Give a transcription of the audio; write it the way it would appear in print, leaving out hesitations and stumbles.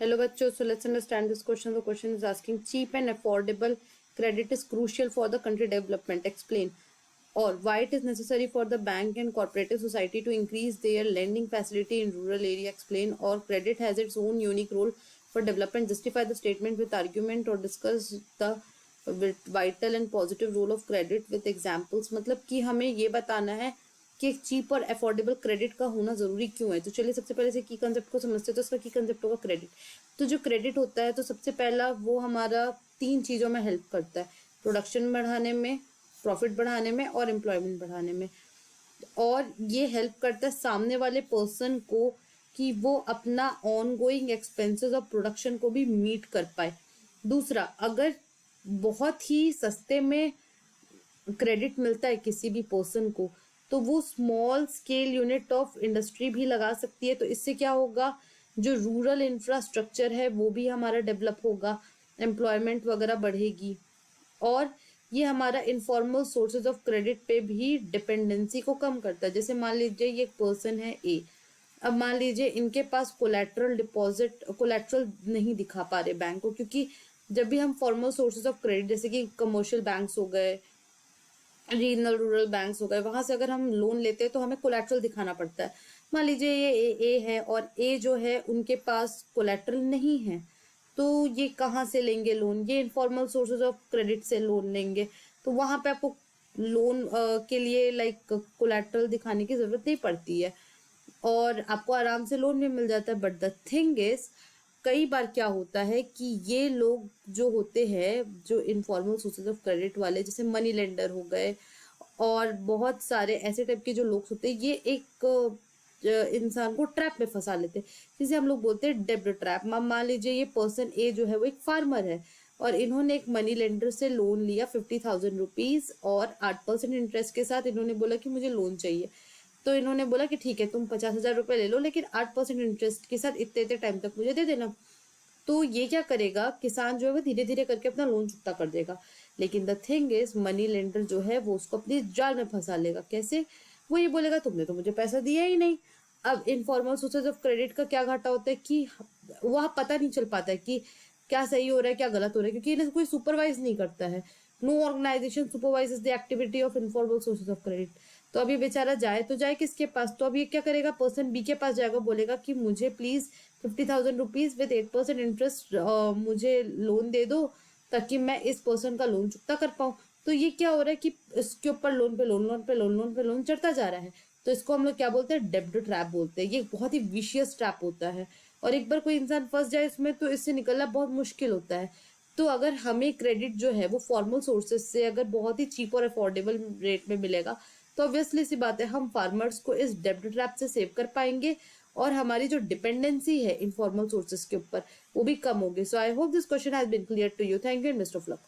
Hello bachcho, so let's understand this question. The question is asking cheap and affordable credit is crucial for the country development. Explain. Or why it is necessary for the bank and cooperative society to increase their lending facility in rural area. Explain. Or credit has its own unique role for development. Justify the statement with argument or discuss the vital and positive role of credit with examples. मतलब कि हमें ये बताना है कि एक cheap और affordable credit का होना जरूरी क्यों है। तो चलिए सबसे पहले से की कंसेप्ट को समझते हैं। तो इसका की कंसेप्ट होगा क्रेडिट। तो जो क्रेडिट होता है तो सबसे पहला वो हमारा 3 चीजों में हेल्प करता है, प्रोडक्शन बढ़ाने में, प्रॉफिट बढ़ाने में और एम्प्लॉयमेंट बढ़ाने में। और ये हेल्प करता है सामने वाले पर्सन को कि वो अपना ऑन गोइंग एक्सपेंसेस और प्रोडक्शन को भी मीट कर पाए। दूसरा, अगर बहुत ही सस्ते में क्रेडिट मिलता है किसी भी पर्सन को तो वो small scale unit of industry भी लगा सकती है। तो इससे क्या होगा, जो रूरल इंफ्रास्ट्रक्चर है वो भी हमारा डेवलप होगा, एम्प्लॉयमेंट वगैरह बढ़ेगी। और ये हमारा इनफॉर्मल सोर्सेज ऑफ क्रेडिट पे भी डिपेंडेंसी को कम करता है। जैसे मान लीजिए ये एक पर्सन है ए, अब मान लीजिए इनके पास कोलैटरल नहीं दिखा पा रहे बैंक को, क्योंकि जब भी हम फॉर्मल सोर्सेज ऑफ क्रेडिट जैसे कि कमर्शियल बैंक्स हो गए, रीजनल रूरल बैंक्स हो गए, वहां से अगर हम लोन लेते हैं तो हमें कोलैटरल दिखाना पड़ता है। मान लीजिए ये ए है और ए जो है उनके पास कोलैटरल नहीं है, तो ये कहाँ से लेंगे लोन? ये इनफॉर्मल सोर्सेज ऑफ क्रेडिट से लोन लेंगे। तो वहां पे आपको लोन के लिए कोलैटरल दिखाने की जरूरत नहीं पड़ती है और आपको आराम से लोन भी मिल जाता है। बट द थिंग इज, कई बार क्या होता है कि ये लोग जो होते हैं, जो इनफॉर्मल सोर्सेज ऑफ क्रेडिट वाले, जैसे मनी लेंडर हो गए और बहुत सारे ऐसे टाइप के जो लोग होते हैं, ये एक इंसान को ट्रैप में फंसा लेते हैं, जिसे हम लोग बोलते हैं डेब्ट ट्रैप। मान लीजिए ये पर्सन ए जो है वो एक फार्मर है और इन्होंने एक मनी लेंडर से लोन लिया 50,000 रुपीज और 8% इंटरेस्ट के साथ। इन्होंने बोला कि मुझे लोन चाहिए, तो इन्होंने बोला कि ठीक है तुम 50,000 रुपए ले लो, लेकिन 8% इंटरेस्ट के साथ इतने इतने टाइम तक मुझे दे देना। तो ये क्या करेगा, किसान जो है वो धीरे धीरे करके अपना लोन चुकता कर देगा। लेकिन the thing is, money lender जो है वो उसको अपनी जाल में फंसा लेगा। कैसे? वो ये बोलेगा तुमने तो मुझे पैसा दिया ही नहीं। अब इनफॉर्मल सोर्सेज ऑफ क्रेडिट का क्या घाटा होता है कि वह पता नहीं चल पाता है कि क्या सही हो रहा है क्या गलत हो रहा है, क्योंकि इन्हें कोई सुपरवाइज नहीं करता है। No organization supervises the activity of informal sources of credit. तो अभी बेचारा जाए तो जाए किसके पास? तो अब ये क्या करेगा, पर्सन बी के पास जाएगा, बोलेगा कि मुझे प्लीज 50,000 रुपीज विद 8% इंटरेस्ट मुझे लोन दे दो ताकि मैं इस पर्सन का लोन चुकता कर पाऊं। तो ये क्या हो रहा है कि इसके ऊपर लोन पे लोन, लोन पे लोन, लोन पे लोन चढ़ता जा रहा है। तो इसको हम लोग क्या बोलते हैं, डेब्ट ट्रैप बोलते हैं। ये बहुत ही विशियस ट्रैप होता है और एक बार कोई इंसान फंस जाए इसमें तो इससे निकलना बहुत मुश्किल होता है। तो अगर हमें क्रेडिट जो है वो फॉर्मल सोर्सेज से अगर बहुत ही चीप और अफोर्डेबल रेट में मिलेगा तो ऑब्वियसली सी बात है हम फार्मर्स को इस डेब्ट ट्रैप से सेव कर पाएंगे और हमारी जो डिपेंडेंसी है इनफॉर्मल सोर्सेज के ऊपर वो भी कम होगी। So I hope this question has been clear to you. Thank you and best of luck.